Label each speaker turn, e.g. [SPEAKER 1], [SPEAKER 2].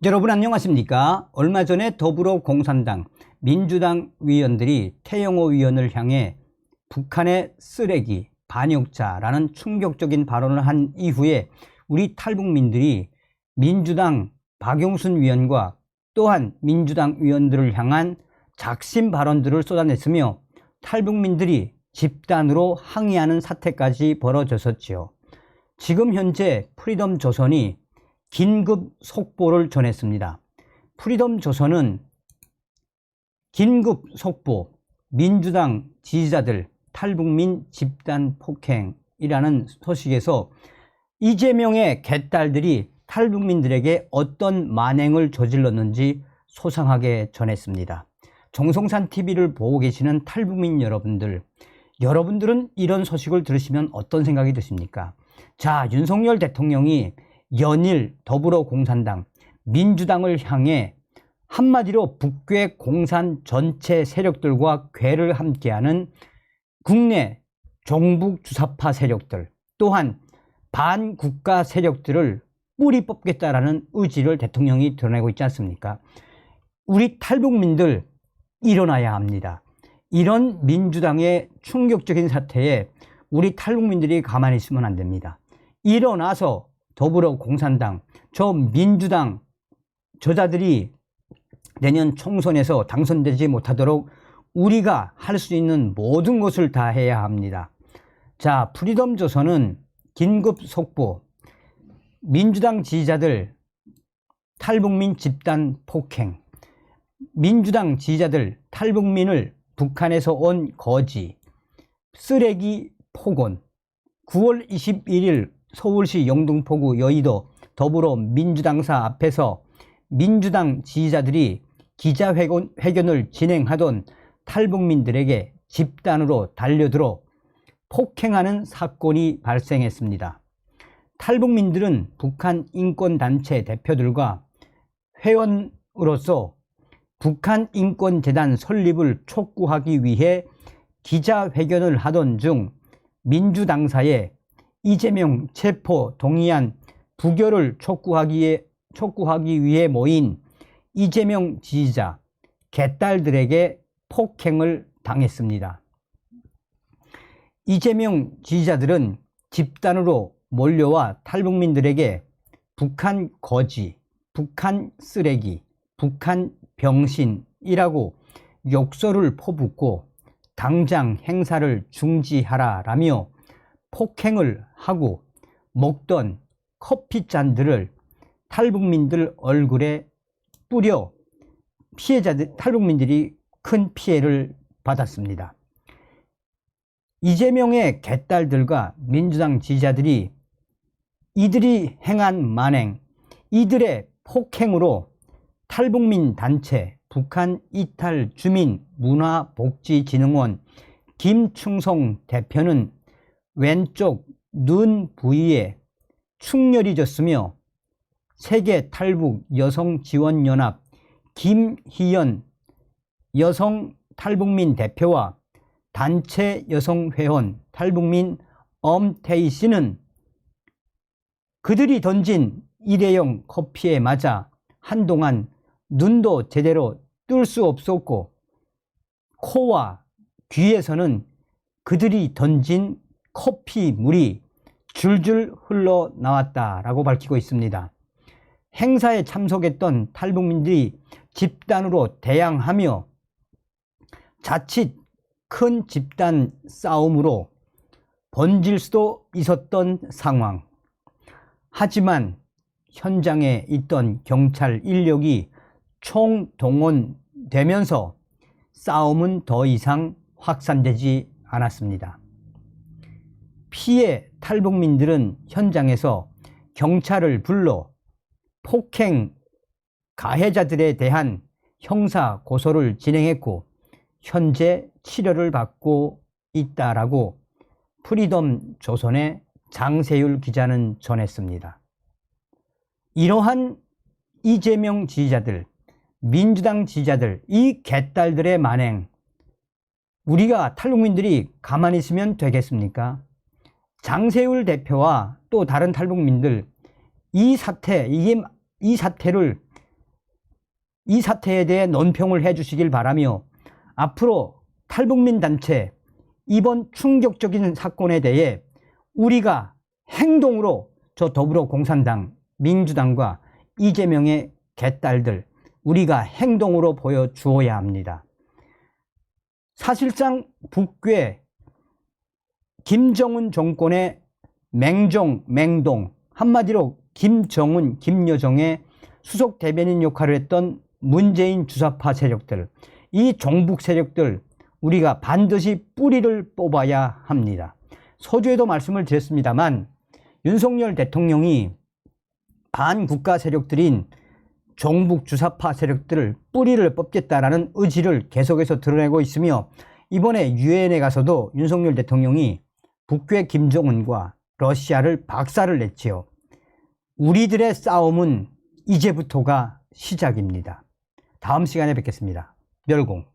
[SPEAKER 1] 여러분 안녕하십니까? 얼마 전에 더불어공산당, 민주당 위원들이 태영호 위원을 향해 북한의 쓰레기, 반역자라는 충격적인 발언을 한 이후에 우리 탈북민들이 민주당 박용순 위원과 또한 민주당 위원들을 향한 작심 발언들을 쏟아냈으며 탈북민들이 집단으로 항의하는 사태까지 벌어졌었지요. 지금 현재 프리덤 조선이 긴급 속보를 전했습니다. 프리덤 조선은 긴급 속보, 민주당 지지자들 탈북민 집단 폭행이라는 소식에서 이재명의 개딸들이 탈북민들에게 어떤 만행을 저질렀는지 소상하게 전했습니다. 정성산 TV를 보고 계시는 탈북민 여러분들은 이런 소식을 들으시면 어떤 생각이 드십니까? 자, 윤석열 대통령이 연일 더불어공산당, 민주당을 향해 한마디로 북괴 공산 전체 세력들과 궤를 함께하는 국내 종북 주사파 세력들, 또한 반국가 세력들을 뿌리 뽑겠다라는 의지를 대통령이 드러내고 있지 않습니까? 우리 탈북민들 일어나야 합니다. 이런 민주당의 충격적인 사태에 우리 탈북민들이 가만히 있으면 안 됩니다. 일어나서 더불어공산당, 저 민주당 저자들이 내년 총선에서 당선되지 못하도록 우리가 할 수 있는 모든 것을 다 해야 합니다. 자, 프리덤 조선은 긴급 속보, 민주당 지지자들 탈북민 집단 폭행, 민주당 지지자들 탈북민을 북한에서 온 거지, 쓰레기 폭언, 9월 21일 서울시 영등포구 여의도 더불어민주당사 앞에서 민주당 지지자들이 기자회견을 진행하던 탈북민들에게 집단으로 달려들어 폭행하는 사건이 발생했습니다. 탈북민들은 북한 인권단체 대표들과 회원으로서 북한 인권재단 설립을 촉구하기 위해 기자회견을 하던 중 민주당사에 이재명 체포 동의안 부결을 촉구하기 위해 모인 이재명 지지자 개딸들에게 폭행을 당했습니다. 이재명 지지자들은 집단으로 몰려와 탈북민들에게 북한 거지, 북한 쓰레기, 북한 병신이라고 욕설을 퍼붓고 당장 행사를 중지하라라며 폭행을 하고 먹던 커피잔들을 탈북민들 얼굴에 뿌려 탈북민들이 큰 피해를 받았습니다. 이재명의 개딸들과 민주당 지지자들이 이들이 행한 만행, 이들의 폭행으로 탈북민 단체 북한 이탈 주민 문화복지진흥원 김충성 대표는 왼쪽 눈 부위에 충혈이 졌으며 세계 탈북 여성지원연합 김희연 여성 탈북민 대표와 단체 여성회원 탈북민 엄태희 씨는 그들이 던진 일회용 커피에 맞아 한동안 눈도 제대로 뜰 수 없었고 코와 귀에서는 그들이 던진 커피 물이 줄줄 흘러나왔다라고 밝히고 있습니다. 행사에 참석했던 탈북민들이 집단으로 대항하며 자칫 큰 집단 싸움으로 번질 수도 있었던 상황. 하지만 현장에 있던 경찰 인력이 총동원되면서 싸움은 더 이상 확산되지 않았습니다. 피해 탈북민들은 현장에서 경찰을 불러 폭행 가해자들에 대한 형사 고소를 진행했고 현재 치료를 받고 있다라고 프리덤 조선의 장세율 기자는 전했습니다. 이러한 이재명 지지자들, 민주당 지지자들, 이 개딸들의 만행, 우리가 탈북민들이 가만히 있으면 되겠습니까? 장세율 대표와 또 다른 탈북민들 이 사태를 이 사태에 대해 논평을 해 주시길 바라며 앞으로 탈북민 단체 이번 충격적인 사건에 대해 우리가 행동으로 저 더불어공산당, 민주당과 이재명의 개딸들 우리가 행동으로 보여주어야 합니다. 사실상 북괴 김정은 정권의 맹종, 맹동, 한마디로 김정은, 김여정의 수석 대변인 역할을 했던 문재인 주사파 세력들, 이 종북 세력들 우리가 반드시 뿌리를 뽑아야 합니다. 서두에도 말씀을 드렸습니다만 윤석열 대통령이 반국가 세력들인 종북 주사파 세력들을 뿌리를 뽑겠다라는 의지를 계속해서 드러내고 있으며 이번에 유엔에 가서도 윤석열 대통령이 북괴 김정은과 러시아를 박살을 냈지요. 우리들의 싸움은 이제부터가 시작입니다. 다음 시간에 뵙겠습니다. 멸공.